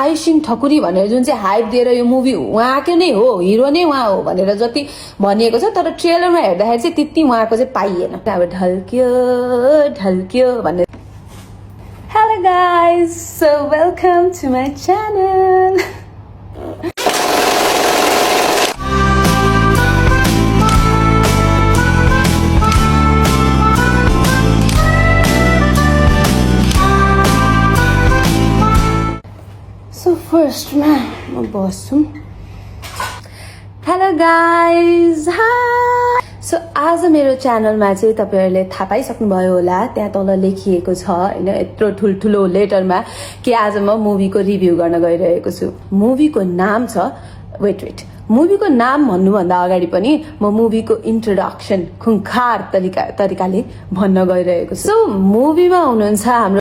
Icing Thakuri भनेर जुन चाहिँ हाइप दिएर यो मुभी उहाँकै नै हो, हिरो नै उहाँ हो भनेर जति भनिएको छ, तर ट्रेलरमा हेर्दाखेरि चाहिँ त्यति उहाँको चाहिँ पाइएन। अब ढल्क्यो ढल्क्यो भन्ने। Hello guys, so welcome to my channel. So फर्स्टमा म बस्छु। Hello guys, high. सो आज मेरो च्यानलमा चाहिँ तपाईहरुले थाहा पाइसक्नुभयो होला, त्यहाँ तल लेखिएको छ हैन, यत्रो ठुलठुलो लेटरमा कि आज म मुभीको रिभ्यू गर्न गइरहेको छु। मुभीको नाम छ, वेट मुभीको नाम भन्नुभन्दा अगाडि पनि म मुभीको इन्ट्रोडक्सन खुंखार तरिकाले भन्न गइरहेको छु। सो मुभीमा हुनुहुन्छ हाम्रो